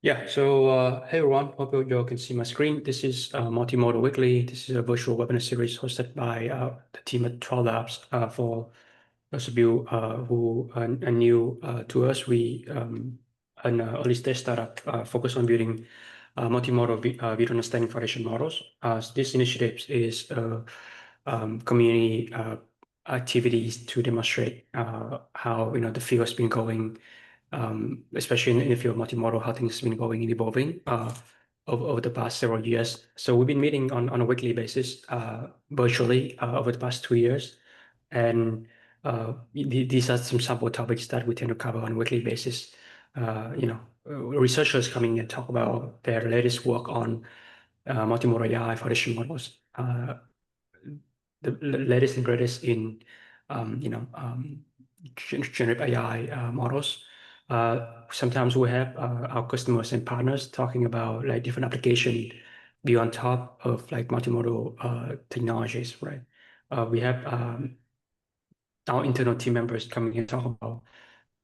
Yeah, so hey everyone, hope you all can see my screen. This is Multimodal Weekly. This is a virtual webinar series hosted by the team at TwelveLabs. For those of you who are new to us, we an early stage startup focused on building multimodal video understanding foundation models. This initiative is community activities to demonstrate how the field has been going, especially in the field of multimodal, how things have been going and evolving over the past several years. So we've been meeting on a weekly basis virtually over the past 2 years. And these are some sample topics that we tend to cover on a weekly basis. Researchers coming and talk about their latest work on multimodal AI foundation models, the latest and greatest in generative AI models. Sometimes we have our customers and partners talking about like different application be on top of like multimodal technologies, right? We have our internal team members coming and talk about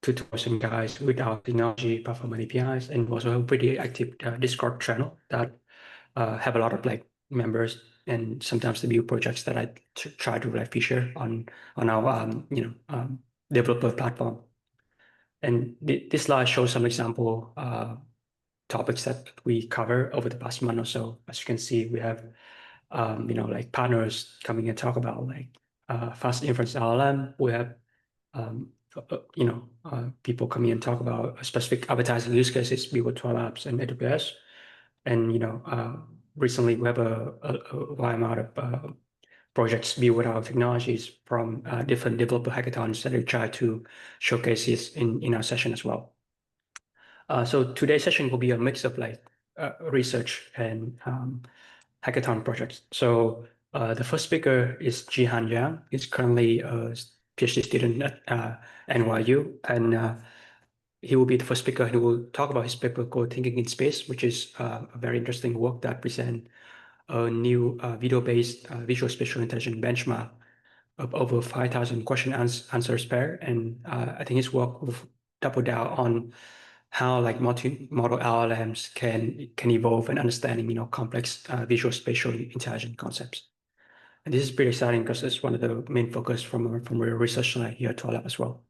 tutorials and guides with our technology platform and APIs, and we also have a pretty active Discord channel that have a lot of like members, and sometimes the new projects that I try to like feature on our developer platform. And this slide shows some example topics that we cover over the past month or so. As you can see, we have like partners coming and talk about like fast inference LLM. We have people coming and talk about specific advertising use cases, with TwelveLabs and AWS. And recently we have a wide amount of projects built with our technologies from different developer hackathons that we try to showcase this in our session as well. So today's session will be a mix of like research and hackathon projects. So the first speaker is Jihan Yang. He's currently a PhD student at NYU, and he will be the first speaker who will talk about his paper called Thinking in Space, which is a very interesting work that presents a new video-based visual spatial intelligence benchmark of over 5,000 question answers pair. And I think his work will double down on how like multimodal LLMs can evolve in understanding complex visual spatial intelligence concepts. And this is pretty exciting because it's one of the main focus from our research side here at TwelveLabs as well.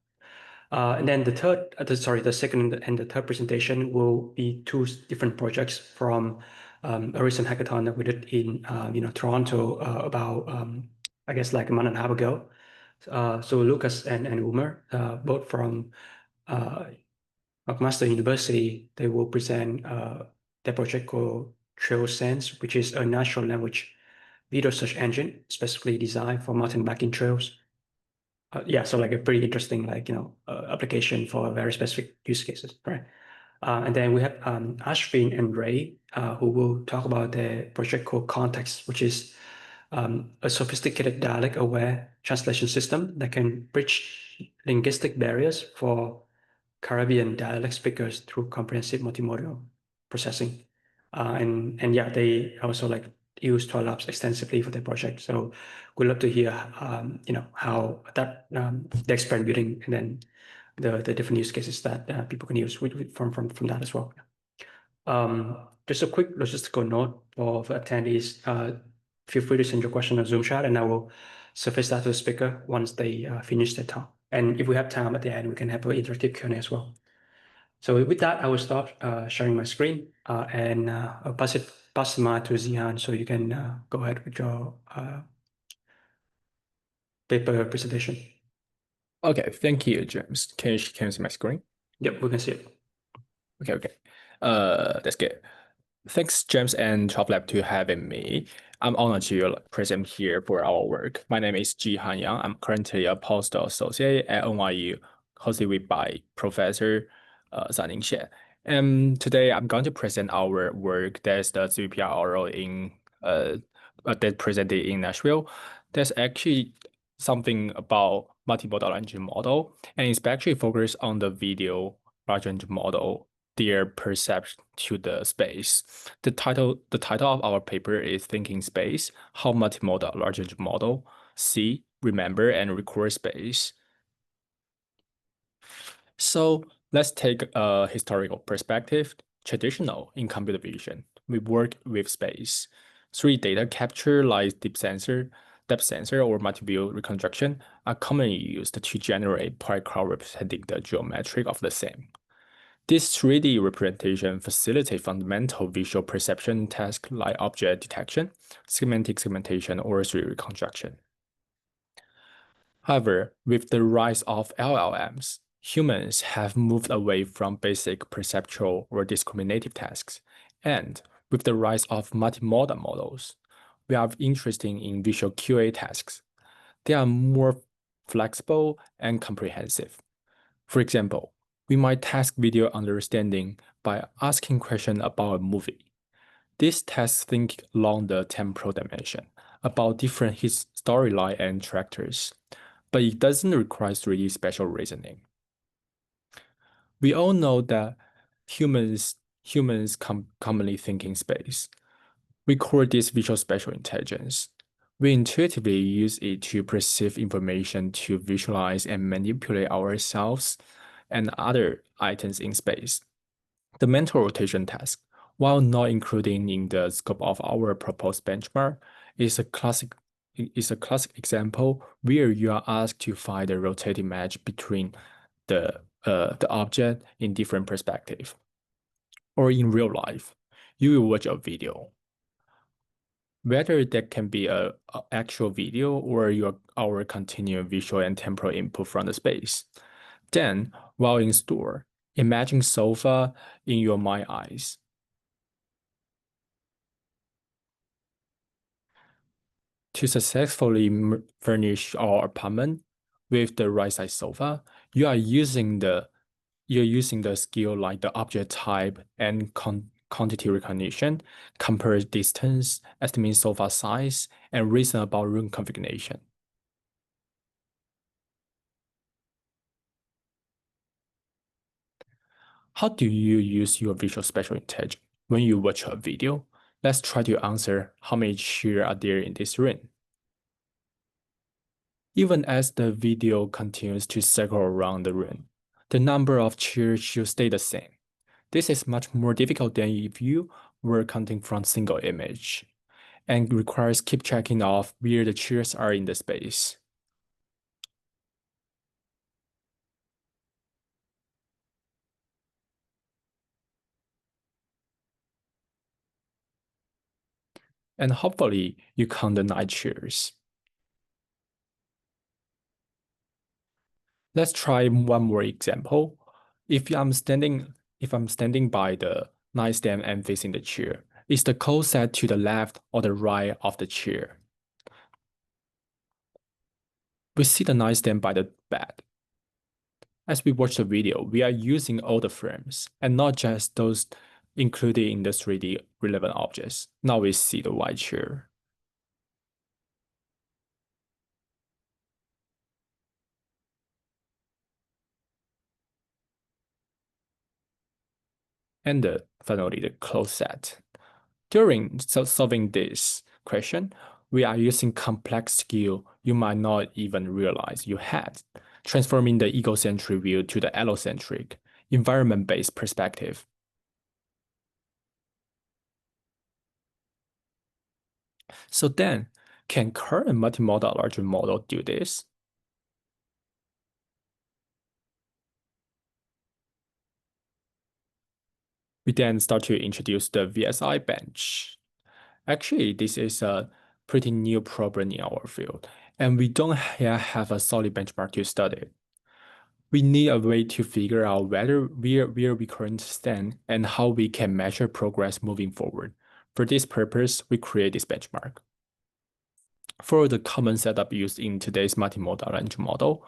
And then the second and the third presentation will be two different projects from a recent hackathon that we did in Toronto about I guess like a month and a half ago. So Lucas and Umer, both from McMaster University, they will present their project called TrailSense, which is a natural language video search engine specifically designed for mountain biking trails. Yeah, so like a pretty interesting application for very specific use cases, right? And then we have Ashvin and Ray, who will talk about their project called ConTeX, which is a sophisticated dialect-aware translation system that can bridge linguistic barriers for Caribbean dialect speakers through comprehensive multimodal processing. And yeah, they also like use TwelveLabs extensively for their project. So we'd love to hear how that the expert building, and then the different use cases that people can use from that as well. Just a quick logistical note for attendees. Feel free to send your question on Zoom chat, and I will surface that to the speaker once they finish their talk. And if we have time at the end, we can have an interactive Q&A as well. So with that, I will start sharing my screen and I'll pass the mic to Jihan, so you can go ahead with your paper presentation. Okay, thank you, James. Can you see my screen? Yep, we can see it. Okay. That's good. Thanks, James and TwelveLabs, to having me. I'm honored to present here for our work. My name is Jihan Yang. I'm currently a postdoc associate at NYU, hosted by Professor Zaning Xie. And today I'm going to present our work that's the CVPR in that presented in Nashville. That's actually something about multimodal language model, and it's actually focused on the video large language model, their perception to the space. The title of our paper is Thinking Space: How Multimodal Large Language Model See, Remember, and Record Space. So let's take a historical perspective. traditional in computer vision. We work with space. 3D data capture like depth sensor, or multi-view reconstruction are commonly used to generate point cloud representing the geometry of the scene. This 3D representation facilitates fundamental visual perception tasks like object detection, semantic segmentation, or 3D reconstruction. However, with the rise of LLMs, humans have moved away from basic perceptual or discriminative tasks, and with the rise of multimodal models, we are interested in visual QA tasks. They are more flexible and comprehensive. For example, we might task video understanding by asking questions about a movie. These tasks think along the temporal dimension about different storyline and characters, but it doesn't require really special reasoning. We all know that humans commonly think in space. We call this visual spatial intelligence. We intuitively use it to perceive information to visualize and manipulate ourselves and other items in space. The mental rotation task, while not included in the scope of our proposed benchmark, is a classic example where you are asked to find a rotating match between the object in different perspectives. Or in real life, you will watch a video. Whether that can be a actual video or our continuous visual and temporal input from the space. Then, while in store, imagine sofa in your mind eyes. To successfully furnish our apartment with the right size sofa, you're using the skill like the object type and quantity recognition, compare distance, estimate sofa size, and reason about room configuration. How do you use your visual spatial intelligence when you watch a video? Let's try to answer how many chairs are there in this room. Even as the video continues to circle around the room, the number of chairs should stay the same. This is much more difficult than if you were counting from single image, and requires keep checking off where the chairs are in the space. And hopefully you count the 9 chairs. Let's try one more example. If I'm standing by the nightstand and facing the chair, is the code set to the left or the right of the chair? We see the nightstand by the bed. As we watch the video, we are using all the frames and not just those included in the 3D relevant objects. Now we see the white chair. And finally, the close set. During solving this question, we are using complex skill you might not even realize you had, transforming the egocentric view to the allocentric, environment-based perspective. So then, can current multimodal large model do this? We then start to introduce the VSI bench. Actually, this is a pretty new problem in our field, and we don't yet have a solid benchmark to study. We need a way to figure out where we currently stand and how we can measure progress moving forward. For this purpose, we create this benchmark. For the common setup used in today's multimodal language model,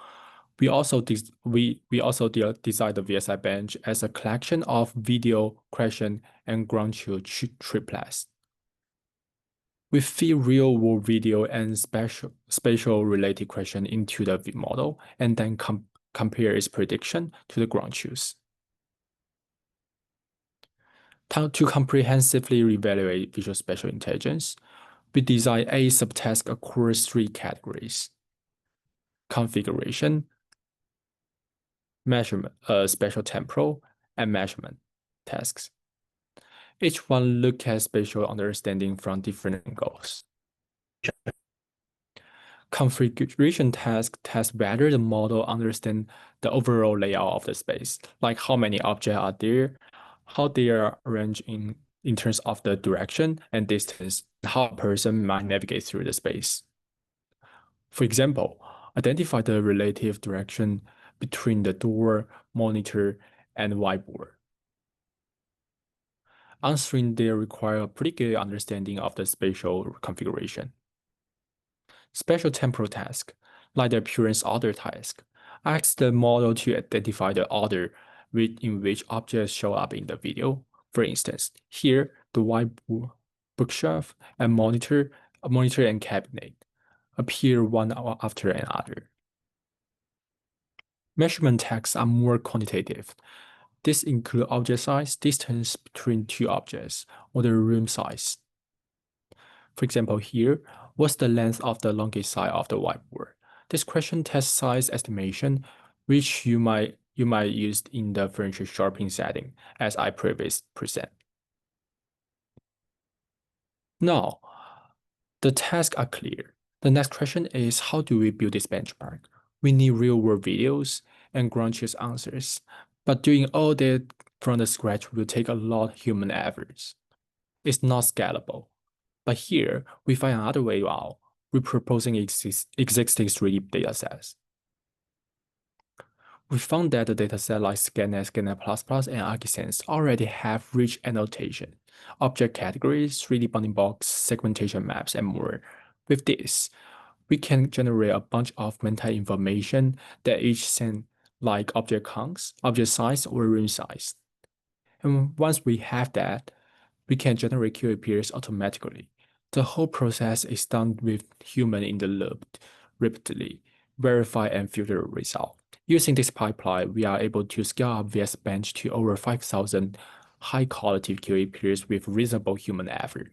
we also designed the VSI bench as a collection of video, question, and ground truth triplets. We feed real-world video and spatial related question into the model and then compare its prediction to the ground truth. To comprehensively evaluate visual spatial intelligence, we design a subtask across 3 categories: configuration, measurement, spatial temporal, and measurement tasks. Each one look at spatial understanding from different angles. Configuration task tests whether the model understands the overall layout of the space, like how many objects are there, how they are arranged in terms of the direction and distance, and how a person might navigate through the space. For example, identify the relative direction between the door, monitor, and whiteboard. Answering there require a pretty good understanding of the spatial configuration. Spatial temporal task, like the appearance order task, asks the model to identify the order in which objects show up in the video. For instance, here, the whiteboard, bookshelf, and monitor and cabinet appear one after another. Measurement tasks are more quantitative. This include object size, distance between two objects, or the room size. For example, here, what's the length of the longest side of the whiteboard? This question tests size estimation, which you might use in the furniture shopping setting, as I previously present. Now, the tasks are clear. The next question is, how do we build this benchmark? We need real-world videos and ground truth answers, but doing all that from the scratch will take a lot of human efforts. It's not scalable. But here, we find another way out, repurposing existing 3D datasets. We found that the dataset like ScanNet, ScanNet++, and ArchiSense already have rich annotation, object categories, 3D bounding box, segmentation maps, and more. With this, we can generate a bunch of meta-information that each send like object counts, object size, or room size. And once we have that, we can generate QA pairs automatically. The whole process is done with human in the loop, rapidly verify and filter result. Using this pipeline, we are able to scale up VS Bench to over 5,000 high-quality QA pairs with reasonable human effort.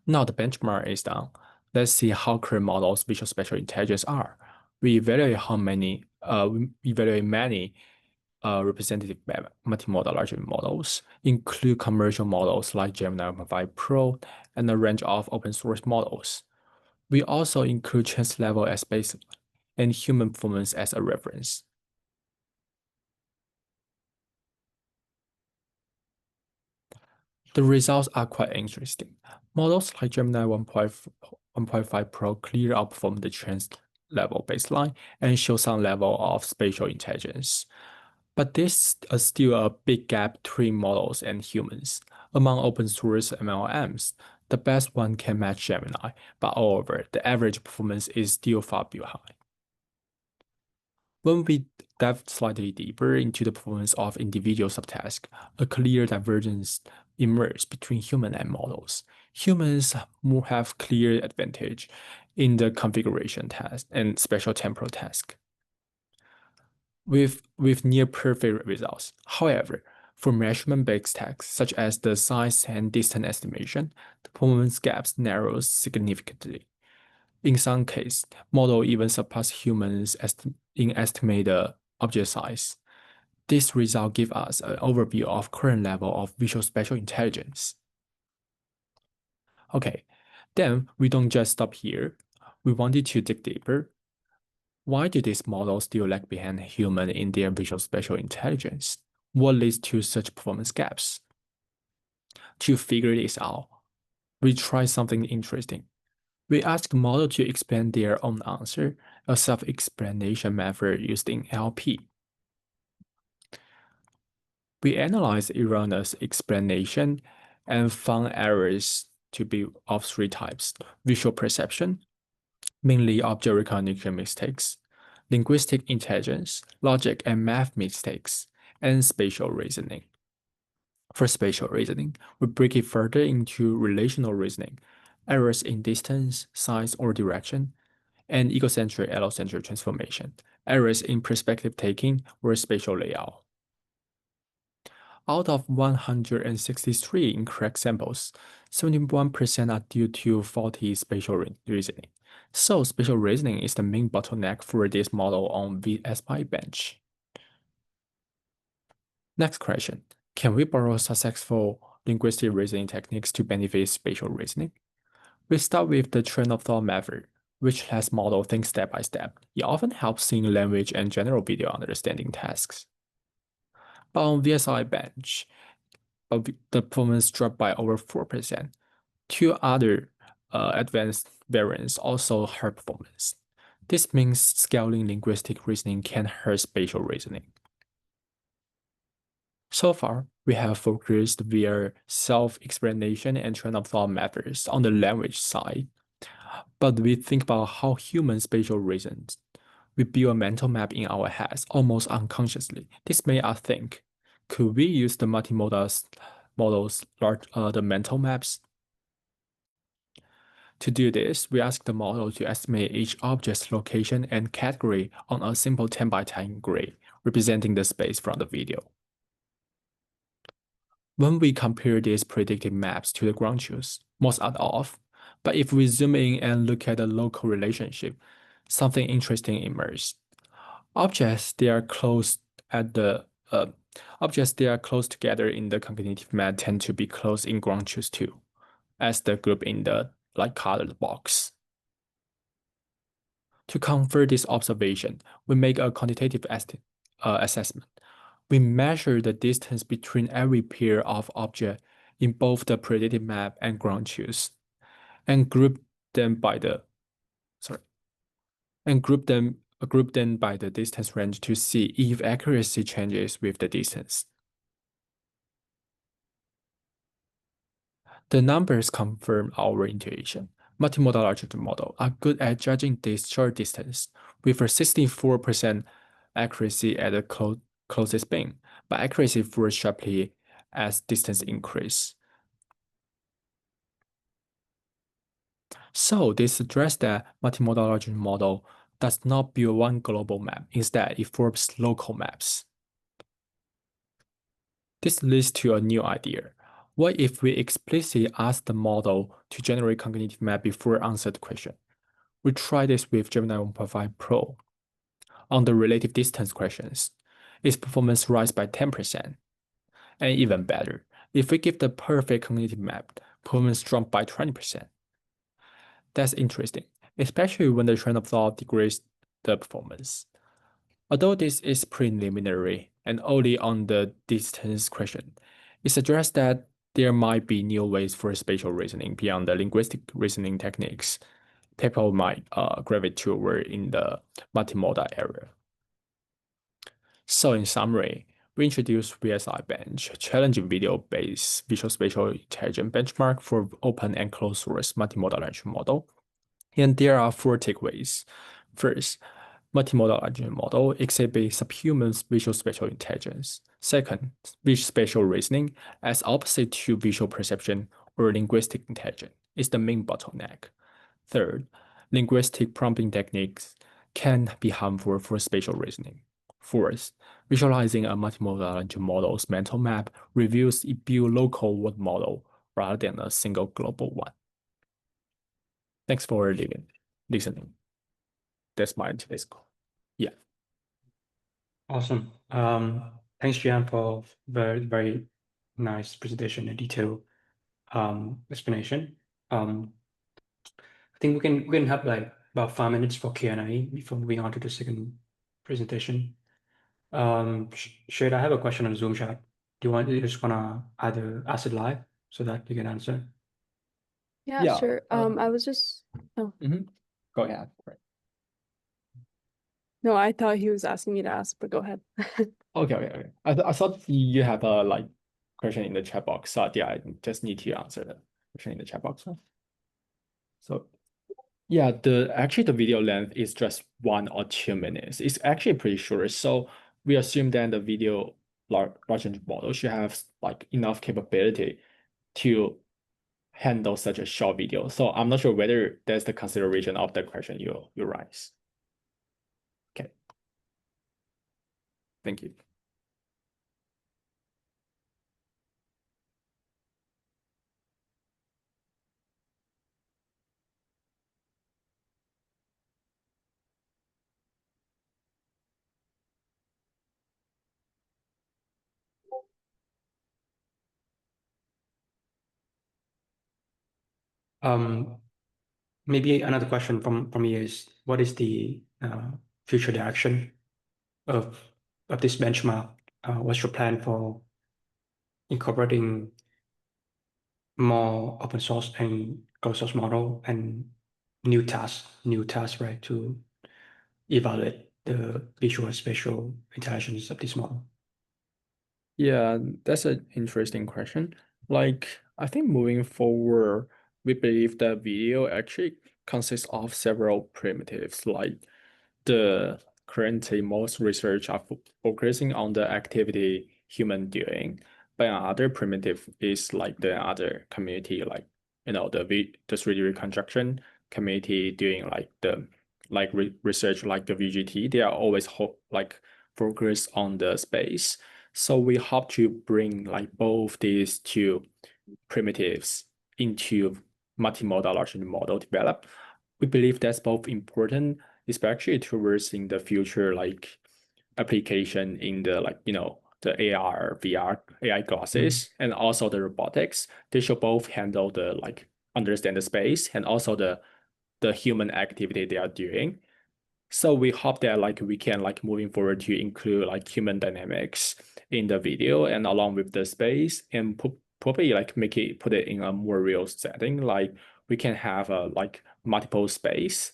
Now the benchmark is done. Let's see how current models' visual spatial intelligence are. We evaluate many representative multimodal large models, include commercial models like Gemini 1.5 Pro and a range of open source models. We also include chance level as baseline and human performance as a reference. The results are quite interesting. Models like Gemini 1.5 Pro clearly outperform the chance level baseline and show some level of spatial intelligence. But there's still a big gap between models and humans. Among open source LLMs, the best one can match Gemini, but however, the average performance is still far behind. When we dive slightly deeper into the performance of individual subtasks, a clear divergence emerges between human and models. Humans have clear advantage in the configuration task and spatial temporal task with near perfect results. However, for measurement-based tasks such as the size and distance estimation, the performance gaps narrows significantly. In some cases, models even surpass humans in estimated object size. This result gives us an overview of current level of visual spatial intelligence. Okay, then we don't just stop here. We wanted to dig deeper. Why do these models still lag behind human in their visual spatial intelligence? What leads to such performance gaps? To figure this out, we try something interesting. We ask the model to explain their own answer, a self-explanation method used in NLP. We analyze erroneous explanation and found errors to be of three types: visual perception, mainly object recognition mistakes, linguistic intelligence, logic and math mistakes, and spatial reasoning. For spatial reasoning, we break it further into relational reasoning, errors in distance, size, or direction, and egocentric allocentric transformation, errors in perspective taking or spatial layout. Out of 163 incorrect samples, 71% are due to faulty spatial reasoning. So spatial reasoning is the main bottleneck for this model on VSPy bench. Next question. Can we borrow successful linguistic reasoning techniques to benefit spatial reasoning? We start with the train of thought method, which lets model think step by step. It often helps in language and general video understanding tasks. But on VSI bench, the performance dropped by over 4%. Two other advanced variants also hurt performance. This means scaling linguistic reasoning can hurt spatial reasoning. So far, we have focused via self-explanation and train of thought methods on the language side. But we think about how human spatial reasons. We build a mental map in our heads almost unconsciously. This made us think, could we use the multimodal models, the mental maps? To do this, we ask the model to estimate each object's location and category on a simple 10 by 10 grid, representing the space from the video. When we compare these predicted maps to the ground truth, most are off. But if we zoom in and look at the local relationship, something interesting emerges. Objects they are close together in the cognitive map tend to be close in ground truth too, as the group in the light colored box. To confirm this observation, we make a quantitative assessment. We measure the distance between every pair of objects in both the predicted map and ground truth, and group them by the distance range to see if accuracy changes with the distance. The numbers confirm our intuition. Multimodal large models are good at judging this short distance, with a 64% accuracy at the closest bin, but accuracy falls sharply as distance increase. So this suggests that multimodal large model does not build one global map. Instead, it forms local maps. This leads to a new idea. What if we explicitly ask the model to generate cognitive map before answer the question? We try this with Gemini 1.5 Pro. On the relative distance questions, its performance rise by 10%. And even better, if we give the perfect cognitive map, performance drop by 20%. That's interesting, especially when the train of thought degrades the performance. Although this is preliminary and only on the distance question, it suggests that there might be new ways for spatial reasoning beyond the linguistic reasoning techniques people might gravitate toward in the multimodal area. So in summary, we introduced VSI Bench, a challenging video-based visual spatial intelligence benchmark for open and closed source multimodal language model. And there are 4 takeaways. First, multimodal language model exhibits subhuman visual spatial intelligence. Second, visual spatial reasoning, as opposite to visual perception or linguistic intelligence, is the main bottleneck. Third, linguistic prompting techniques can be harmful for spatial reasoning. Fourth, visualizing a multimodal language model's mental map reveals it built local word model rather than a single global one. Thanks for listening. That's my today's call. Yeah. Awesome. Thanks, Jihan, for very, very nice presentation and detailed explanation. I think we can have like about 5 minutes for Q&A before moving on to the second presentation. Shade, I have a question on Zoom chat. Do you just wanna either ask it live so that you can answer? Yeah, sure. I was just Go ahead. Right. no, I thought he was asking me to ask, but go ahead. Okay. I thought you have a like question in the chat box. So yeah, I just need to answer the question in the chat box. So yeah, actually the video length is just 1 or 2 minutes. It's actually pretty short. So we assume that the video large language model should have like enough capability to handle such a short video. So I'm not sure whether that's the consideration of the question you raise. Okay. Thank you. Maybe another question from me is, what is the future direction of this benchmark? What's your plan for incorporating more open source and closed source model and new tasks, right, to evaluate the visual and spatial intelligence of this model? Yeah, that's an interesting question. Like, I think moving forward, we believe that video actually consists of several primitives. Like the currently most research are focusing on the activity human doing, but another primitive is like the other community, like the 3D reconstruction community doing like the research like the VGT. They are always focused on the space. So we hope to bring like both these two primitives into multimodal large model develop. We believe that's both important, especially towards in the future like application in the the AR, VR, AI glasses, and also the robotics. They should both handle the understand the space and also the human activity they are doing. So we hope that we can moving forward to include human dynamics in the video and along with the space and probably put it in a more real setting. Like we can have a multiple space.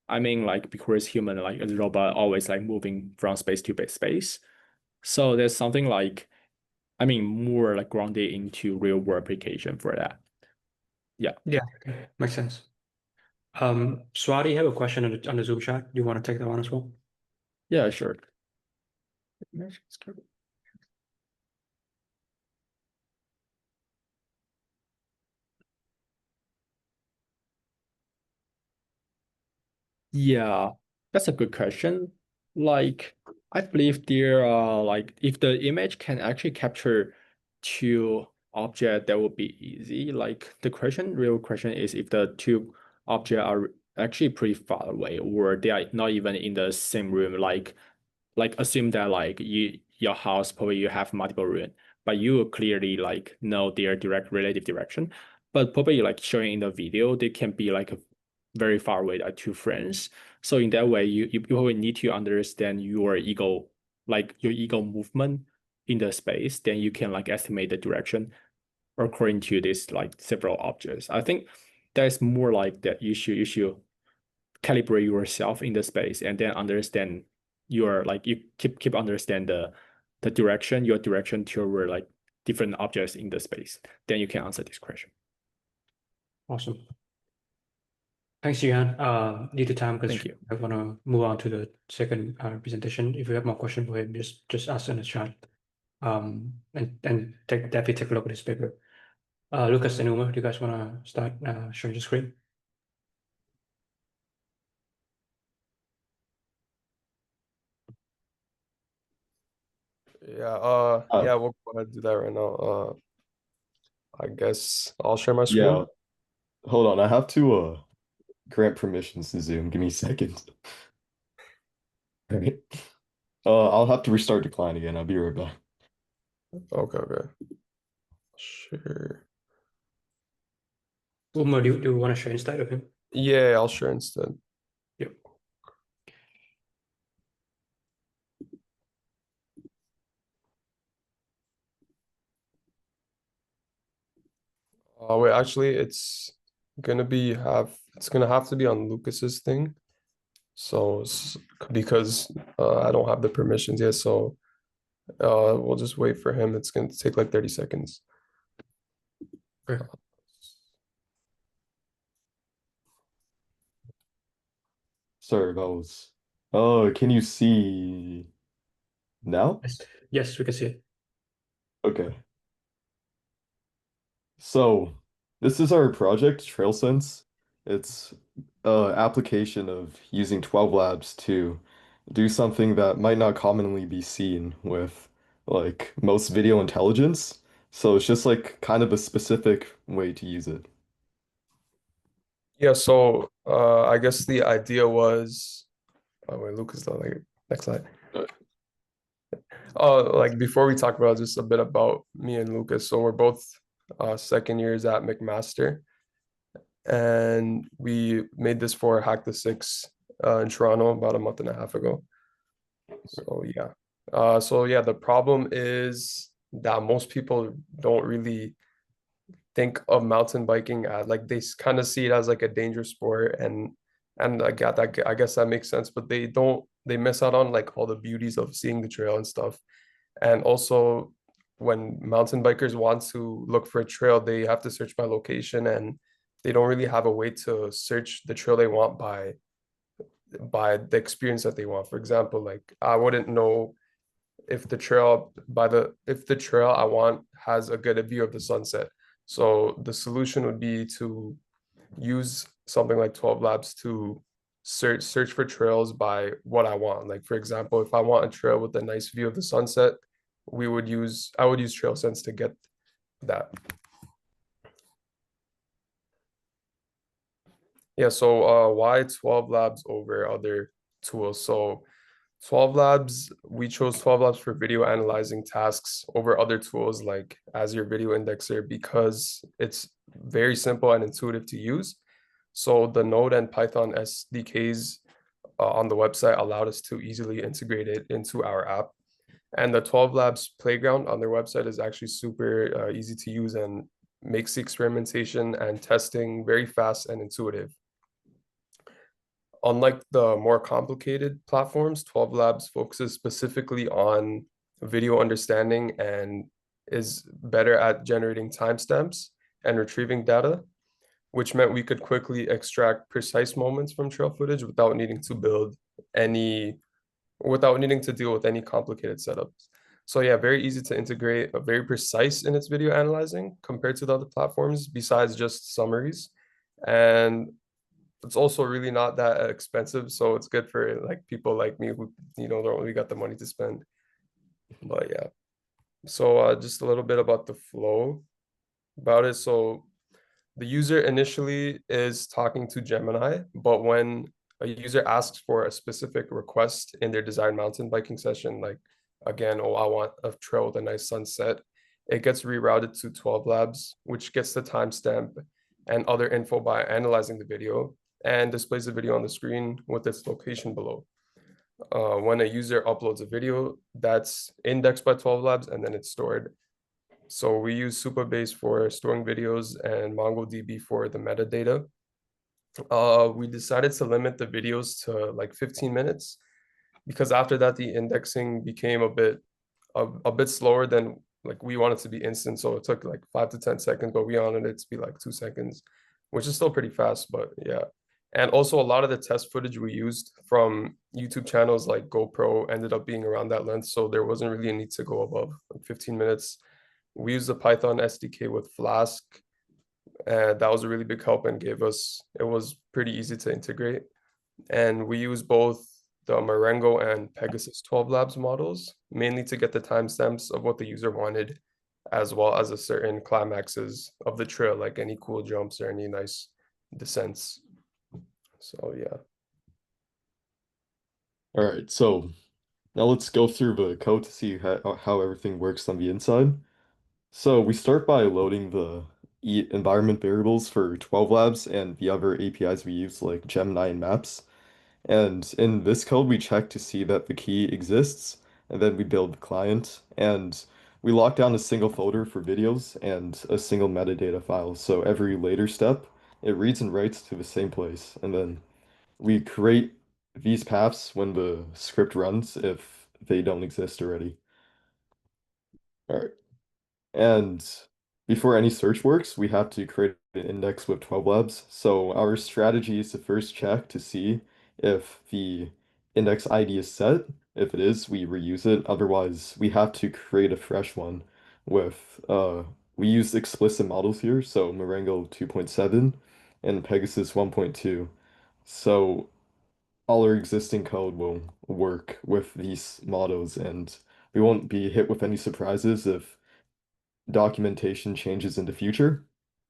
I mean because human a robot always moving from space to space. So there's something more grounded into real world application for that. Yeah. Yeah, okay. Makes sense. Swati, you have a question on the Zoom chat. You want to take that one as well? Yeah, sure. Yeah, that's a good question. Like, I believe there are if the image can actually capture two objects, that would be easy. Like the real question is if the two objects are actually pretty far away or they are not even in the same room. Like assume that your house probably you have multiple rooms, but you clearly know their relative direction. But probably showing in the video, they can be very far away, two friends. So in that way, you probably need to understand your ego, your ego movement in the space. Then you can estimate the direction according to this several objects. I think that's more like that you should calibrate yourself in the space and then understand your you keep understand the direction, your direction toward different objects in the space. Then you can answer this question. Awesome. Thanks, Jihan. Due to time, because Thank you. I want to move on to the second presentation. If you have more questions for him, just ask in the chat. And definitely take a look at this paper. Lucas and Umer, do you guys want to start sharing your screen? Yeah, yeah, we'll go ahead and do that right now. I guess I'll share my screen. Yeah, hold on. I have to grant permissions to Zoom. Give me a second. All right. I'll have to restart decline again. I'll be right back. Okay. Sure. Umer, do you want to share instead of him? Yeah, I'll share instead. Yep. Wait, actually, it's gonna have to be on Lucas's thing. So because I don't have the permissions yet, so we'll just wait for him. It's gonna take like 30 seconds. Okay. Sorry, that was. Oh, can you see now? Yes, we can see it. Okay. So this is our project, TrailSense. It's an application of using TwelveLabs to do something that might not commonly be seen with most video intelligence. So it's just kind of a specific way to use it. Yeah, so I guess the idea was, oh wait, Lucas though, next slide. Before we talk about just a bit about me and Lucas, so we're both second years at McMaster, and we made this for Hack the Six in Toronto about a month and a half ago. So yeah, the problem is that most people don't really think of mountain biking as like they kind of see it as like a dangerous sport, and I get that, I guess that makes sense, but they miss out on like all the beauties of seeing the trail and stuff. And also when mountain bikers want to look for a trail, they have to search by location, and they don't really have a way to search the trail they want by the experience that they want. For example, like I wouldn't know if the trail I want has a good view of the sunset. So the solution would be to use something like TwelveLabs to search for trails by what I want. Like for example, if I want a trail with a nice view of the sunset, I would use TrailSense to get that. Yeah, so why TwelveLabs over other tools? So we chose TwelveLabs for video analyzing tasks over other tools like as your video indexer because it's very simple and intuitive to use. So the Node and Python SDKs on the website allowed us to easily integrate it into our app. And the TwelveLabs playground on their website is actually super easy to use and makes the experimentation and testing very fast and intuitive. Unlike the more complicated platforms, TwelveLabs focuses specifically on video understanding and is better at generating timestamps and retrieving data, which meant we could quickly extract precise moments from trail footage without needing to deal with any complicated setups. So yeah, very easy to integrate, very precise in its video analyzing compared to the other platforms besides just summaries. And it's also really not that expensive, so it's good for like people like me who don't really got the money to spend. But yeah, so just a little bit about the flow about it. So the user initially is talking to Gemini, but when a user asks for a specific request in their desired mountain biking session, like again, oh, I want a trail with a nice sunset, it gets rerouted to TwelveLabs, which gets the timestamp and other info by analyzing the video and displays the video on the screen with its location below. When a user uploads a video, that's indexed by TwelveLabs and then it's stored. So we use Supabase for storing videos and MongoDB for the metadata. We decided to limit the videos to like 15 minutes because after that the indexing became a bit slower than like we wanted to be instant. So it took like 5 to 10 seconds, but we wanted it to be like 2 seconds, which is still pretty fast, but yeah. And also a lot of the test footage we used from YouTube channels like GoPro ended up being around that length. So there wasn't really a need to go above like 15 minutes. We used the Python SDK with Flask, and that was a really big help and it was pretty easy to integrate. And we use both the Marengo and Pegasus TwelveLabs models, mainly to get the timestamps of what the user wanted, as well as a certain climaxes of the trail, like any cool jumps or any nice descents. So yeah. All right, so now let's go through the code to see how everything works on the inside. So we start by loading the environment variables for TwelveLabs and the other APIs we use like Gemini and Maps. And in this code, we check to see that the key exists, and then we build the client, and we lock down a single folder for videos and a single metadata file. So every later step, it reads and writes to the same place. And then we create these paths when the script runs if they don't exist already. All right. And before any search works, we have to create an index with TwelveLabs. So our strategy is to first check to see if the index ID is set. If it is, we reuse it. Otherwise, we have to create a fresh one with, we use explicit models here, so Marengo 2.7 and Pegasus 1.2. So all our existing code will work with these models, and we won't be hit with any surprises if documentation changes in the future.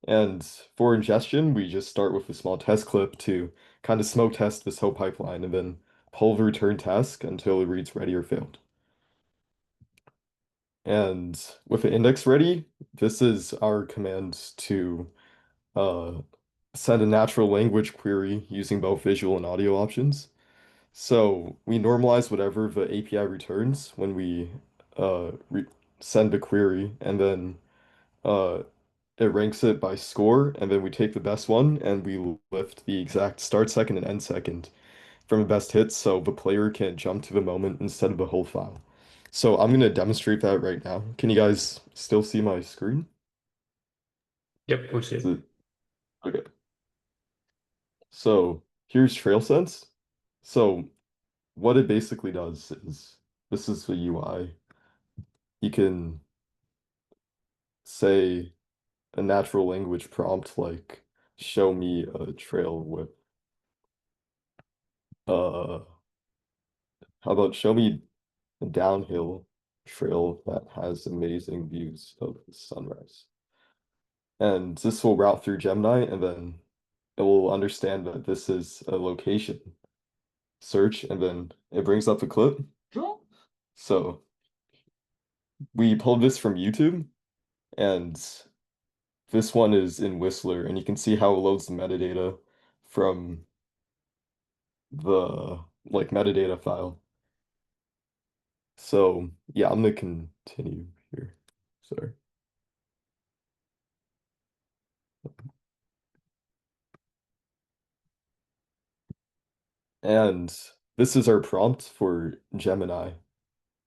And for ingestion, we just start with a small test clip to kind of smoke test this whole pipeline and then pull the return task until it reads ready or failed. And with the index ready, this is our command to send a natural language query using both visual and audio options. So we normalize whatever the API returns when we re send the query, and then uh, it ranks it by score, and then we take the best one and we lift the exact start second and end second from the best hits so the player can jump to the moment instead of the whole file. So I'm going to demonstrate that right now. Can you guys still see my screen? Yep, we'll see Is it. it okay? So here's TrailSense. So what it basically does is this is the UI. You can say a natural language prompt like show me a trail with how about show me a downhill trail that has amazing views of the sunrise. And this will route through Gemini, and then it will understand that this is a location search, and then it brings up the clip. So we pulled this from YouTube, and this one is in Whistler, and you can see how it loads the metadata from the metadata file. So yeah, I'm gonna continue here. Sorry. And this is our prompt for Gemini.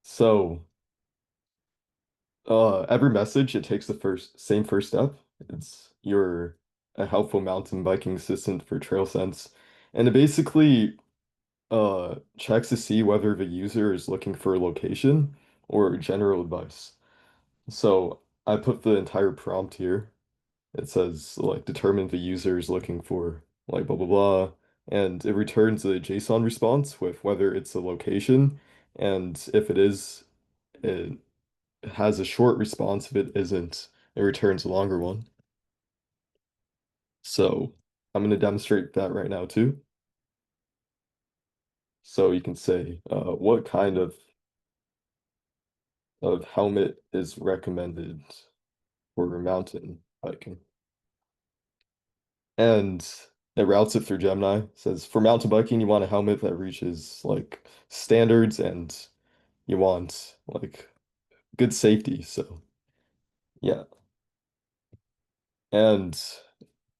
So every message, it takes the same first step. It's you're a helpful mountain biking assistant for TrailSense. And it basically checks to see whether the user is looking for a location or general advice. So I put the entire prompt here. It says like determine the user is looking for like blah blah blah. And it returns a JSON response with whether it's a location, and if it is, it has a short response. If it isn't, it returns a longer one. So I'm going to demonstrate that right now too. So you can say what kind of helmet is recommended for mountain biking. And it routes it through Gemini. It says for mountain biking, you want a helmet that reaches like standards, and you want like good safety. So yeah. And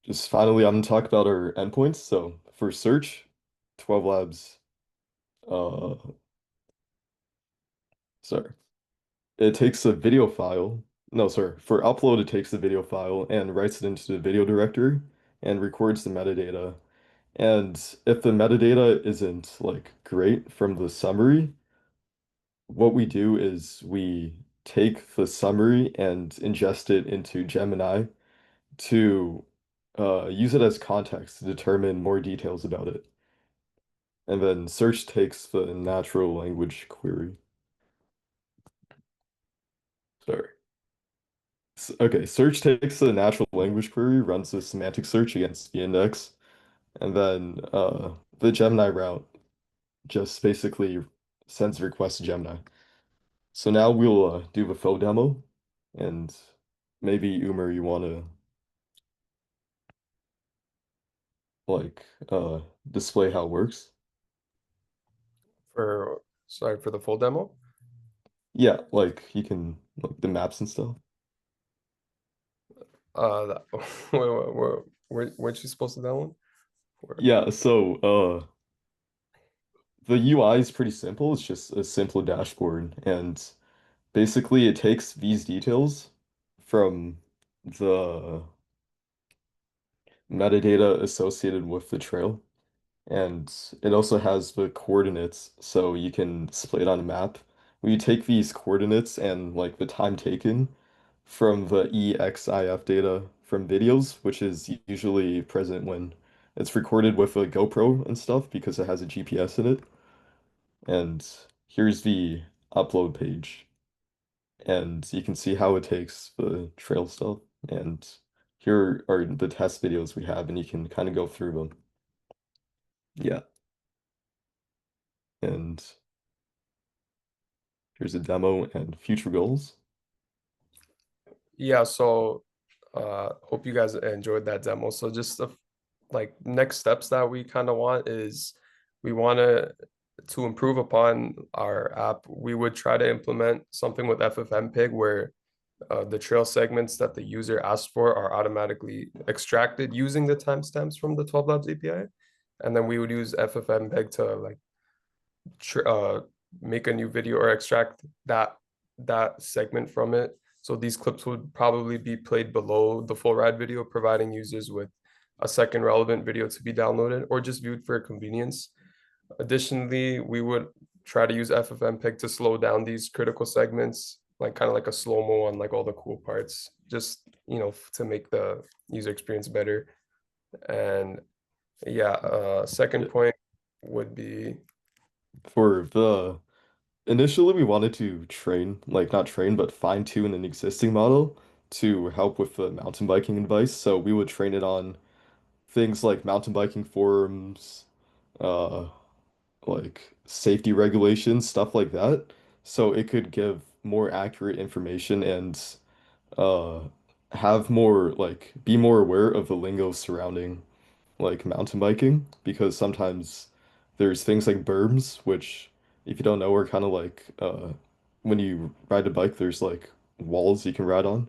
just finally, I'm gonna talk about our endpoints. So for search, TwelveLabs, uh, sorry, it takes a video file. No, sorry, for upload, it takes the video file and writes it into the video directory and records the metadata. And if the metadata isn't like great from the summary, what we do is we take the summary and ingest it into Gemini to use it as context to determine more details about it. And then search takes the natural language query. Sorry. Okay, search takes the natural language query, runs a semantic search against the index, and then the Gemini route just basically sends a request to Gemini. So now we'll do the faux demo, and maybe Umer, you want to like display how it works? Sorry, for the full demo? Yeah, like you can like the maps and stuff. Weren't you supposed to download? Yeah, so the UI is pretty simple. It's just a simple dashboard, and basically it takes these details from the metadata associated with the trail, and it also has the coordinates, so you can display it on a map. When you take these coordinates and like the time taken from the EXIF data from videos, which is usually present when it's recorded with a GoPro and stuff because it has a GPS in it. And here's the upload page. And you can see how it takes the trail stuff. And here are the test videos we have, and you can kind of go through them. Yeah. And here's a demo and future goals. Yeah, so hope you guys enjoyed that demo. So just like next steps that we kind of want is we want to improve upon our app. We would try to implement something with FFmpeg where the trail segments that the user asks for are automatically extracted using the timestamps from the TwelveLabs API. And then we would use FFmpeg to like make a new video or extract that segment from it. So these clips would probably be played below the full ride video, providing users with a second relevant video to be downloaded or just viewed for convenience. Additionally, we would try to use FFmpeg to slow down these critical segments, like kind of like a slow-mo on like all the cool parts, just, you know, to make the user experience better. And yeah, second point would be For the initially we wanted to train, like not train, but fine tune an existing model to help with the mountain biking advice. So we would train it on things like mountain biking forums, uh, like safety regulations, stuff like that. So it could give more accurate information and uh have more like be more aware of the lingo surrounding like mountain biking because sometimes there's things like berms, which if you don't know are kind of like when you ride a bike, there's like walls you can ride on.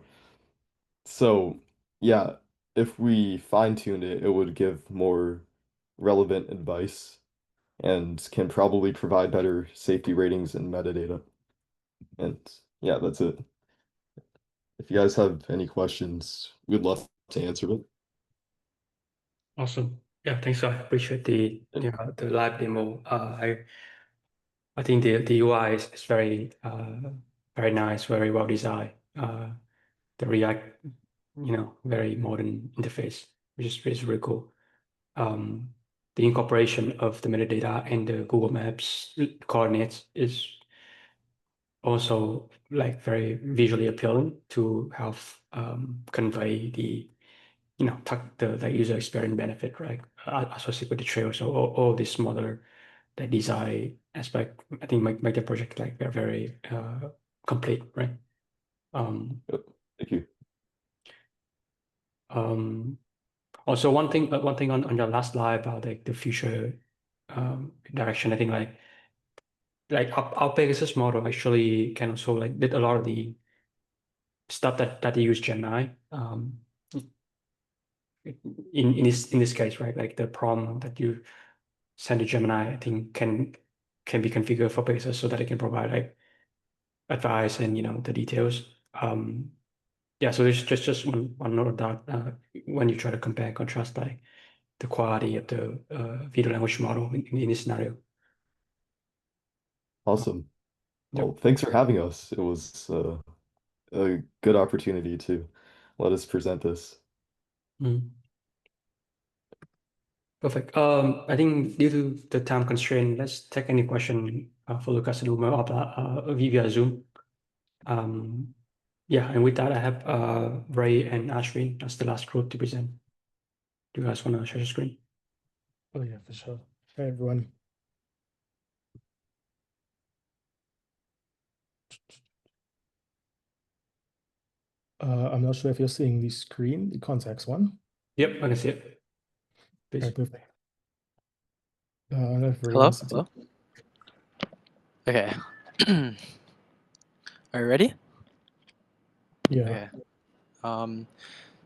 So yeah, if we fine-tuned it, it would give more relevant advice and can probably provide better safety ratings and metadata. And yeah, that's it. If you guys have any questions, we'd love to answer them. Awesome. Yeah, thanks. I appreciate the live demo. I think the UI is very very nice, very well designed. The React, very modern interface, which is really cool. The incorporation of the metadata and the Google Maps coordinates is also like very visually appealing to help convey the the user experience benefit, right? Associated with the trail. So all this smaller the design aspect, I think make the project like very complete, right? Thank you. Also one thing on your last slide about like the future direction, I think like our Pegasus model actually can also like did a lot of the stuff that they use Gemini. In this case, right? Like the prompt that you send to Gemini, I think can be configured for Pegasus so that it can provide like advice and the details. Yeah, so there's just one note that when you try to compare and contrast like the quality of the video language model in this scenario. Awesome. Yep. Well, thanks for having us. It was a good opportunity to let us present this. Perfect. I think due to the time constraint, let's take any question for Lucas and Umer via Zoom. Yeah, and with that, I have Ray and Ashvin as the last group to present. Do you guys want to share your screen? Oh yeah, for sure. Hey everyone. I'm not sure if you're seeing the screen, the ConTeX one. Yep, I can see it. Please. Okay, perfect. If Ray Hello? wants to Hello? Okay. Are you ready? Yeah. Okay.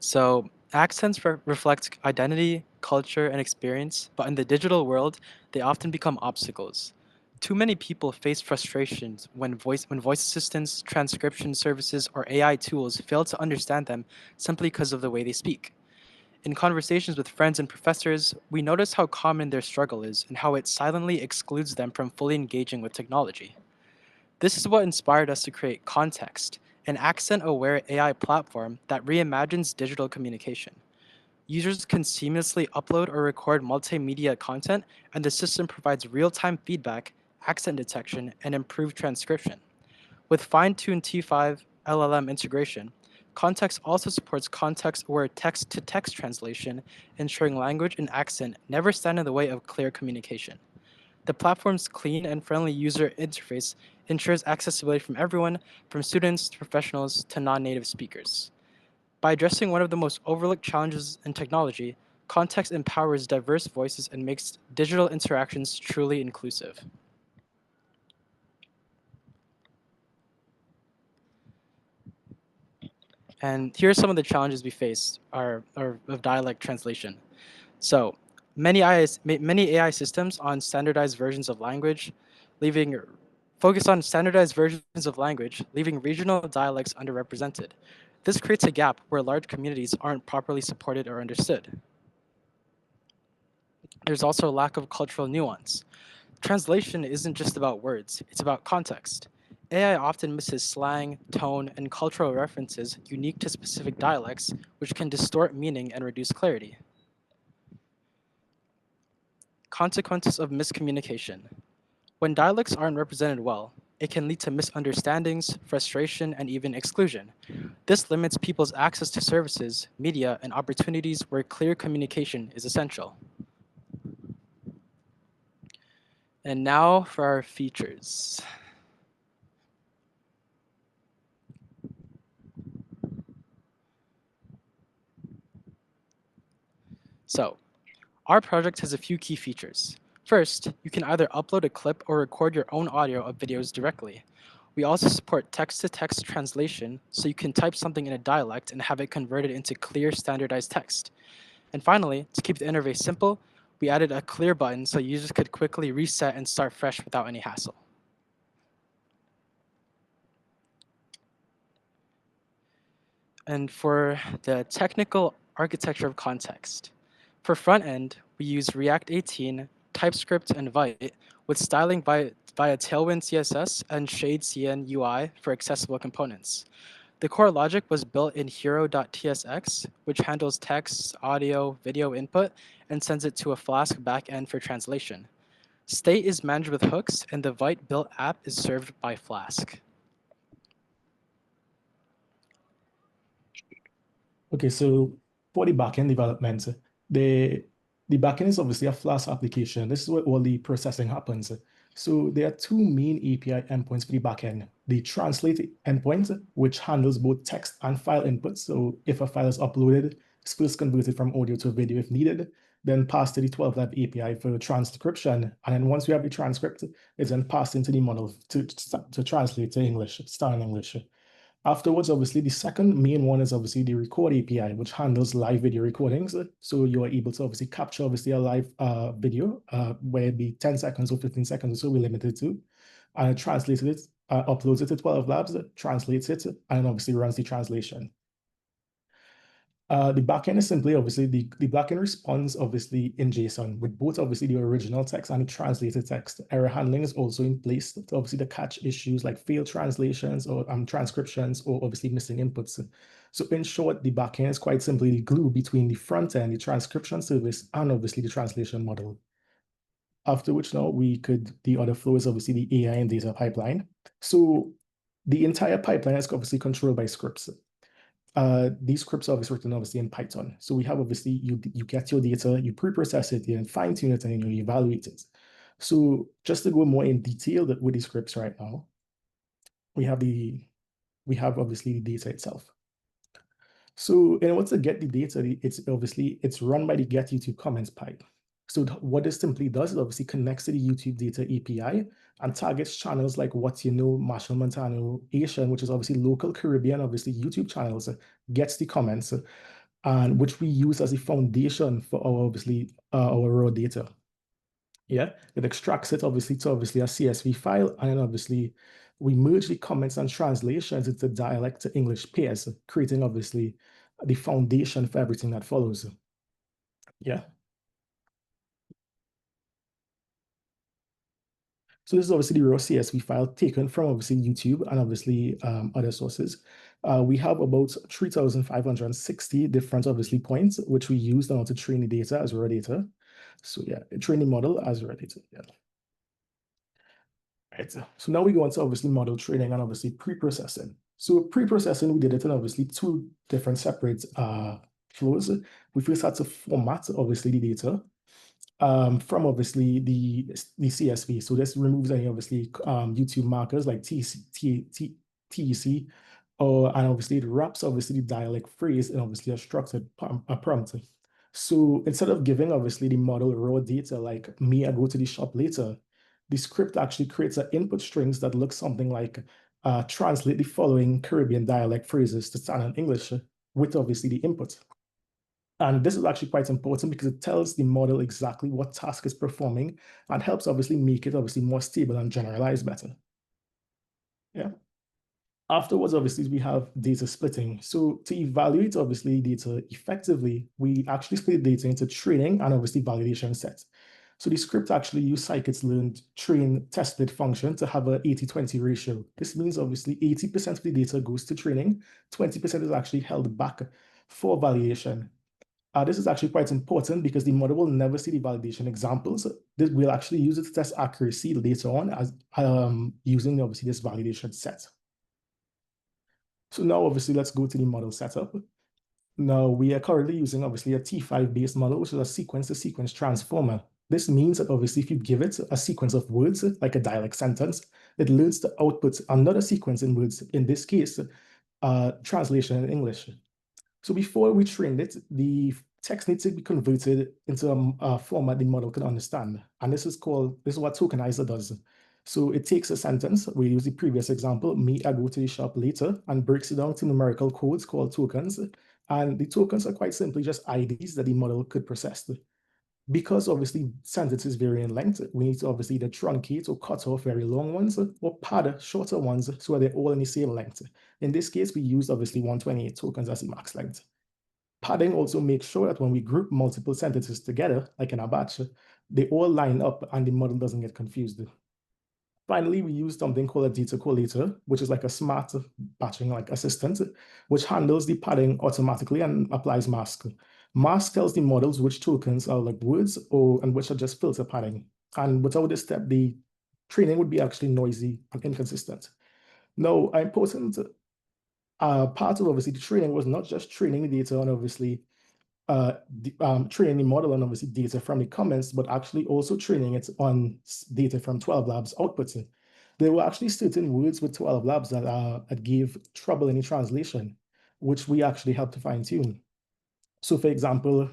So accents reflect identity, culture, and experience, but in the digital world, they often become obstacles. Too many people face frustrations when voice assistants, transcription services, or AI tools fail to understand them simply because of the way they speak. In conversations with friends and professors, we notice how common their struggle is and how it silently excludes them from fully engaging with technology. This is what inspired us to create ConText, an accent-aware AI platform that reimagines digital communication. Users can seamlessly upload or record multimedia content, and the system provides real-time feedback, accent detection, and improved transcription. With fine-tuned T5 LLM integration, ConText also supports context-aware text-to-text translation, ensuring language and accent never stand in the way of clear communication. The platform's clean and friendly user interface ensures accessibility from everyone, from students to professionals to non-native speakers. By addressing one of the most overlooked challenges in technology, ConTeX empowers diverse voices and makes digital interactions truly inclusive. And here are some of the challenges we face of dialect translation. So many AI systems on standardized versions of language, focus on standardized versions of language, leaving regional dialects underrepresented. This creates a gap where large communities aren't properly supported or understood. There's also a lack of cultural nuance. Translation isn't just about words, it's about context. AI often misses slang, tone, and cultural references unique to specific dialects, which can distort meaning and reduce clarity. Consequences of miscommunication. When dialects aren't represented well, it can lead to misunderstandings, frustration, and even exclusion. This limits people's access to services, media, and opportunities where clear communication is essential. And now for our features. So, our project has a few key features. First, you can either upload a clip or record your own audio of videos directly. We also support text-to-text translation, so you can type something in a dialect and have it converted into clear, standardized text. And finally, to keep the interface simple, we added a clear button so users could quickly reset and start fresh without any hassle. And for the technical architecture of ConText, for front end, we use React 18, TypeScript, and Vite, with styling via Tailwind CSS and Shade CN UI for accessible components. The core logic was built in hero.tsx, which handles text, audio, video input, and sends it to a Flask backend for translation. State is managed with hooks, and the Vite built app is served by Flask. Okay, so for the backend development, the backend is obviously a Flask application. This is where all the processing happens. So there are two main API endpoints for the backend. The translate endpoint, which handles both text and file inputs. So if a file is uploaded, it's first converted from audio to video if needed, then passed to the TwelveLabs API for transcription. And then once we have the transcript, it's then passed into the model to translate to English, start in English. Afterwards, obviously, the second main one is obviously the record API, which handles live video recordings. So you are able to obviously capture obviously a live video, where it be 10 seconds or 15 seconds or so we're limited to, and it translates it, uploads it to TwelveLabs, translates it, and obviously runs the translation. The backend is simply obviously the backend responds obviously in JSON with both obviously the original text and the translated text. Error handling is also in place to obviously to catch issues like failed translations or transcriptions or obviously missing inputs. So in short, the backend is quite simply the glue between the front end, the transcription service, and obviously the translation model. After which now the other flow is obviously the AI and data pipeline. So the entire pipeline is obviously controlled by scripts. These scripts are obviously written obviously in Python. So we have obviously you get your data, you pre-process it, you fine tune it, and then you evaluate it. So just to go more in detail with the scripts right now, we have obviously the data itself. So in order to get the data, it's run by the get YouTube comments pipe. So what this simply does is obviously connects to the YouTube data API and targets channels like What You Know, Marshall Montano, Asian, which is obviously local Caribbean, obviously YouTube channels, gets the comments, and which we use as a foundation for our raw data. Yeah, it extracts it obviously to a CSV file, and then obviously we merge the comments and translations into dialect to English pairs, creating obviously the foundation for everything that follows. Yeah. So this is obviously the raw CSV file taken from obviously YouTube and obviously other sources. We have about 3,560 different obviously points, which we use in order to train the data as raw data. So yeah, train the model as raw data. Yeah. Right. So now we go on to obviously model training and obviously pre-processing. So pre-processing, we did it in obviously two different separate flows. We first had to format obviously the data from obviously the CSV. So this removes any obviously YouTube markers like TEC, and obviously it wraps obviously the dialect phrase in obviously a structured prompt. So instead of giving obviously the model raw data like me, I go to the shop later, the script actually creates an input strings that looks something like translate the following Caribbean dialect phrases to standard English with obviously the input. And this is actually quite important because it tells the model exactly what task it's performing and helps obviously make it obviously more stable and generalized better. Yeah. Afterwards, obviously, we have data splitting. So to evaluate obviously data effectively, we actually split data into training and obviously validation sets. So the script actually used scikit-learn train tested function to have a 80-20 ratio. This means obviously 80% of the data goes to training, 20% is actually held back for validation. This is actually quite important because the model will never see the validation examples. This will actually use it to test accuracy later on as using obviously this validation set. So now obviously let's go to the model setup. Now we are currently using obviously a T5 based model, which is a sequence-to-sequence transformer. This means that obviously if you give it a sequence of words, like a dialect sentence, it learns to output another sequence in words, in this case, translation in English. So before we trained it, the text needs to be converted into a format the model can understand. And this is what tokenizer does. So it takes a sentence, we use the previous example, me, I go to the shop later, and breaks it down to numerical codes called tokens. And the tokens are quite simply just IDs that the model could process. Because obviously sentences vary in length, we need to obviously either truncate or cut off very long ones or pad shorter ones so that they're all in the same length. In this case, we use obviously 128 tokens as the max length. Padding also makes sure that when we group multiple sentences together, like in a batch, they all line up and the model doesn't get confused. Finally, we use something called a data collator, which is like a smart batching like assistant, which handles the padding automatically and applies mask. Mask tells the models which tokens are like words and which are just filter padding. And without this step, the training would be actually noisy and inconsistent. Now, an important part of obviously the training was not just training the data on obviously training the model on obviously data from the comments, but actually also training it on data from TwelveLabs outputs. There were actually certain words with TwelveLabs that gave trouble in the translation, which we actually helped to fine tune. So for example,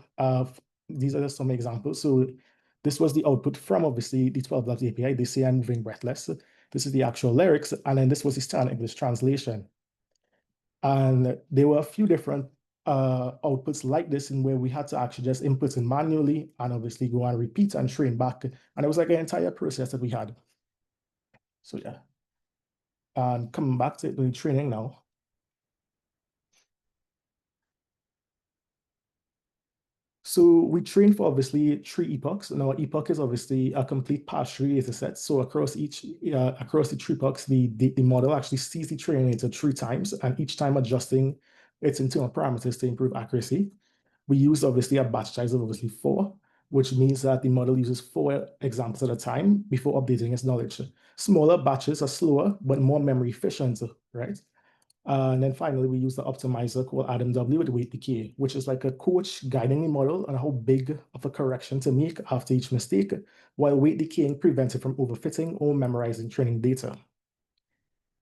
these are just some examples. So this was the output from obviously the TwelveLabs API. They say I'm moving breathless. This is the actual lyrics. And then this was the standard English translation. And there were a few different outputs like this in where we had to actually just input in manually and obviously go and repeat and train back. And it was like an entire process that we had. So yeah. And coming back to the training now. So we trained for obviously 3 epochs. Now epoch is obviously a complete pass-through data set. So across the 3 epochs, the model actually sees the training data 3 times and each time adjusting its internal parameters to improve accuracy. We use obviously a batch size of obviously 4, which means that the model uses 4 examples at a time before updating its knowledge. Smaller batches are slower, but more memory efficient, right? And then finally, we use the optimizer called AdamW with weight decay, which is like a coach guiding the model on how big of a correction to make after each mistake, while weight decaying prevents it from overfitting or memorizing training data.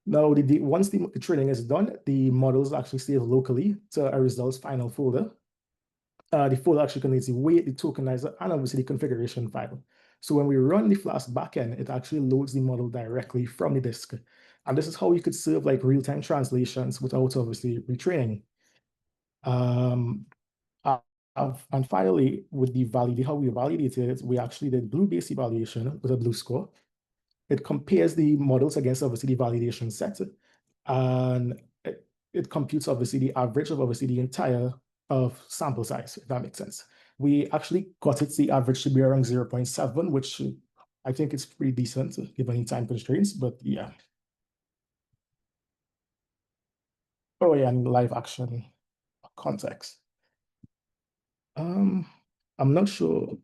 Now, once the training is done, the models actually save locally to a results final folder. The folder actually contains the weight, the tokenizer, and obviously the configuration file. So when we run the Flask backend, it actually loads the model directly from the disk. And this is how you could serve like real-time translations without obviously retraining. And finally, with how we validated it, we actually did blue-based evaluation with a blue score. It compares the models against obviously the validation set, and it computes obviously the average of obviously the entire sample size, if that makes sense. We actually got the average to be around 0.7, which I think is pretty decent given the time constraints, but yeah. Oh yeah, and live action context. I'm not sure.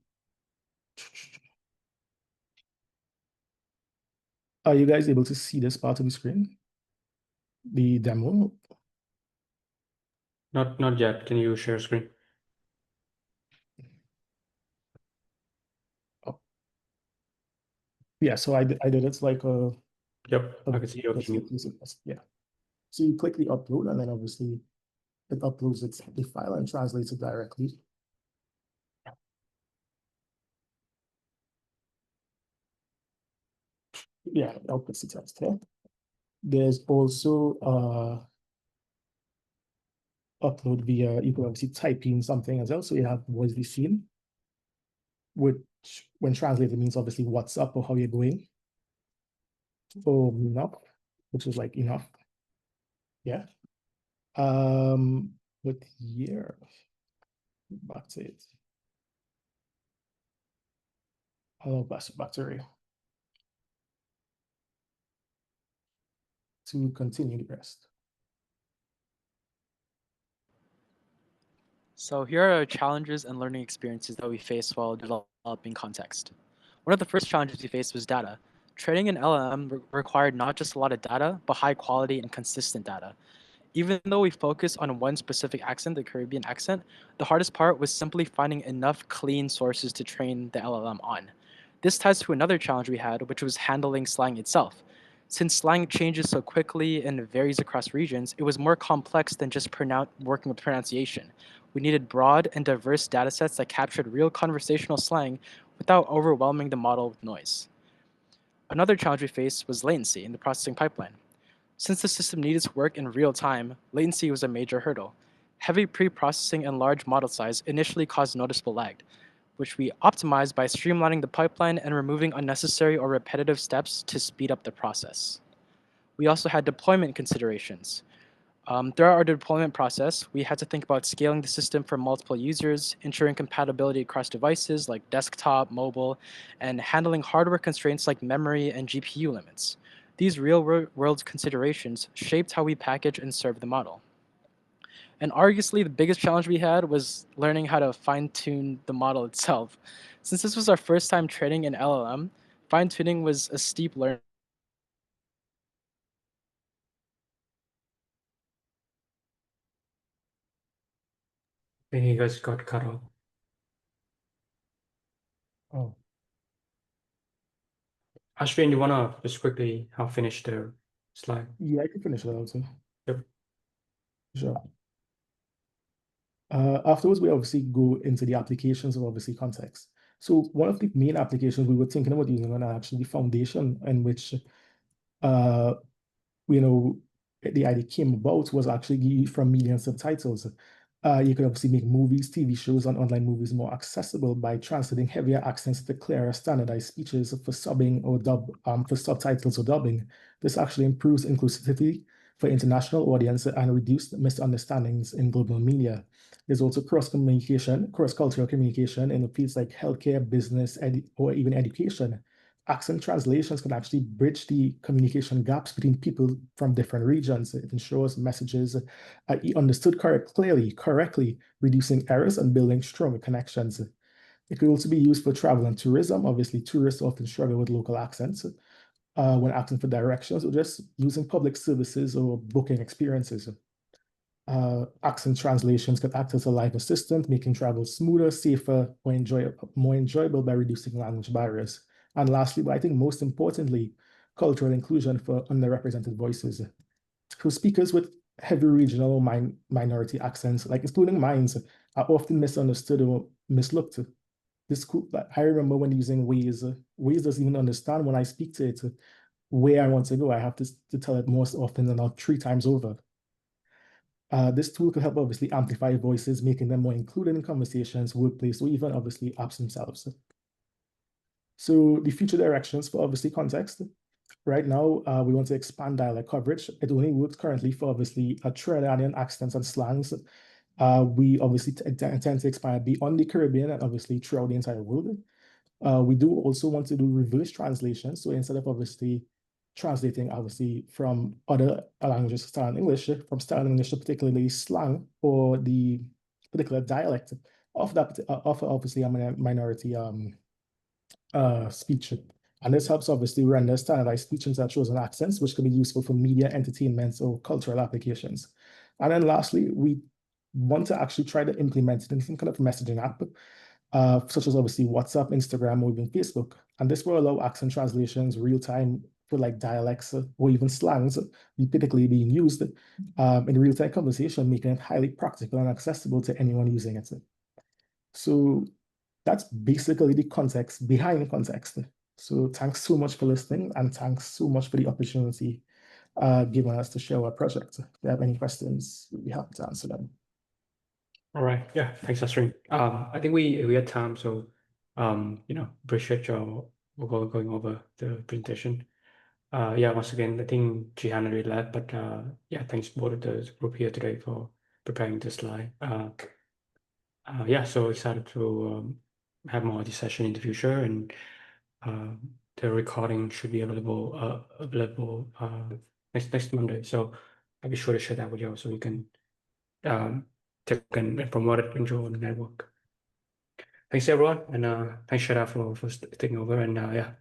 Are you guys able to see this part of the screen? The demo? Not yet. Can you share screen? Oh. Yeah, so I did it like a... Yep, I can see your commute. Yeah. So you click the upload and then obviously it uploads the file and translates it directly. yeah, outputs the text here. There's also upload via, you can obviously type in something as well. So you have voice be seen, which when translated means obviously what's up or how you're going. For enough, which is like enough. Yeah. But here, back to it. I'll back to Ray to continue the rest. So here are challenges and learning experiences that we faced while developing ConText. One of the first challenges we faced was data. Training an LLM required not just a lot of data, but high quality and consistent data. Even though we focus on one specific accent, the Caribbean accent, the hardest part was simply finding enough clean sources to train the LLM on. This ties to another challenge we had, which was handling slang itself. Since slang changes so quickly and varies across regions, it was more complex than just working with pronunciation. We needed broad and diverse datasets that captured real conversational slang without overwhelming the model with noise. Another challenge we faced was latency in the processing pipeline. Since the system needed to work in real time, latency was a major hurdle. Heavy pre-processing and large model size initially caused noticeable lag, which we optimized by streamlining the pipeline and removing unnecessary or repetitive steps to speed up the process. We also had deployment considerations. Throughout our deployment process, we had to think about scaling the system for multiple users, ensuring compatibility across devices like desktop, mobile, and handling hardware constraints like memory and GPU limits. These real-world considerations shaped how we package and serve the model. And arguably, the biggest challenge we had was learning how to fine-tune the model itself. Since this was our first time training an LLM, fine-tuning was a steep learning. I think you guys got cut off. Oh, Ashvin, you wanna just quickly finish the slide? yeah, I can finish that also. Yep. Sure. Afterwards, we obviously go into the applications of obviously ConText. So one of the main applications we were thinking about using on actually the foundation in which you know, the idea came about was actually from media and subtitles. You could obviously make movies, TV shows, and online movies more accessible by translating heavier accents to clearer standardized speeches for subbing or for subtitles or dubbing. This actually improves inclusivity for international audience and reduced misunderstandings in global media. There's also cross-communication, cross-cultural communication in the fields like healthcare, business, or even education. Accent translations can actually bridge the communication gaps between people from different regions. It ensures messages are understood correctly, reducing errors and building stronger connections. It could also be used for travel and tourism. Obviously, tourists often struggle with local accents when asking for directions or just using public services or booking experiences. Accent translations can act as a live assistant, making travel smoother, safer, or more enjoyable by reducing language barriers. And lastly, but I think most importantly, cultural inclusion for underrepresented voices. So speakers with heavy regional or minority accents, like including mine, are often misunderstood or mislooked. I remember when using Waze, Waze doesn't even understand when I speak to it where I want to go. I have to tell it most often than not 3 times over. This tool can help obviously amplify voices, making them more included in conversations, workplace, or even obviously apps themselves. So the future directions for obviously ConText. Right now, we want to expand dialect coverage. It only works currently for obviously Trinidadian accents and slangs. We obviously intend to expand beyond the Caribbean and obviously throughout the entire world. We do also want to do reverse translation. So instead of obviously translating obviously from other languages to style English, from style English to particularly slang or the particular dialect of that of obviously a minority speech. And this helps obviously render standardized speech into chosen accents, which can be useful for media, entertainment, or cultural applications. And then lastly, we want to actually try to implement it in some kind of messaging app, such as obviously WhatsApp, Instagram, or even Facebook. And this will allow accent translations real time for like dialects or even slangs typically being used in real time conversation, making it highly practical and accessible to anyone using it. So that's basically the context behind the context. So thanks so much for listening, and thanks so much for the opportunity given us to share our project. If you have any questions, we'll be happy to answer them. All right. Yeah. Thanks, Ashvin. I think we had time, so appreciate your going over the presentation. Yeah, once again, I think Jihan already left, but yeah, thanks both of the group here today for preparing this slide. Yeah, so excited to have more of this session in the future, and the recording should be available next Monday. So I'll be sure to share that with you so you can take and promote it into the network. Thanks everyone, and thanks Shada for taking over, and yeah,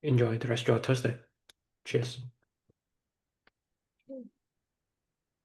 enjoy the rest of your Thursday. Cheers.